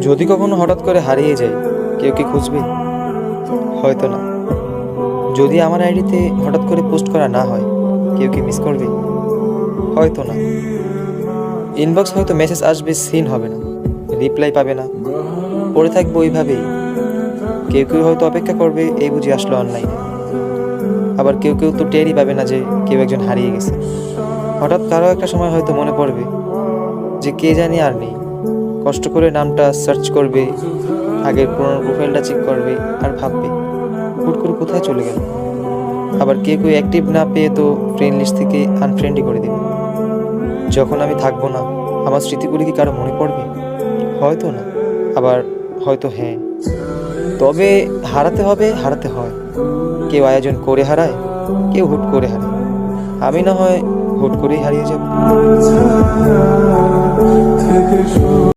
যদি কখনো হঠাৎ করে হারিয়ে যাই, কেউ কি খুঁজবে? হয়তো না। যদি আমার আইডিতে হঠাৎ করে পোস্ট করা না হয়, কেউ কি মিস করবে? হয়তো না। ইনবক্স হয়তো মেসেজ আসবে, সিন হবে না, রিপ্লাই পাবে না, পড়ে থাকবো ওইভাবেই। কেউ কেউ হয়তো অপেক্ষা করবে, এই বুঝি আসলো অনলাইনে। আবার কেউ কেউ তো টেরই পাবে না যে কেউ একজন হারিয়ে গেছে। হঠাৎ কারো একটা সময় হয়তো মনে পড়বে যে কে জানি আর নেই। কষ্ট করে নামটা সার্চ করবে, আগের পুরোনো প্রোফাইলটা চেক করবে, আর ভাববে হুট করে কোথায় চলে গেল। আবার কেউ কেউ অ্যাক্টিভ না পেয়ে তো ফ্রেন্ড লিস্ট থেকে আনফ্রেন্ডই করে দেবে। যখন আমি থাকবো না, আমার স্মৃতিগুলি কি কারো মনে পড়বে? হয়তো না, আবার হয়তো হ্যাঁ। তবে হারাতে হবে, হারাতে হয়। কেউ আয়োজন করে হারায়, কেউ হুট করে হারায়। আমি না হয় হুট করেই হারিয়ে যাব।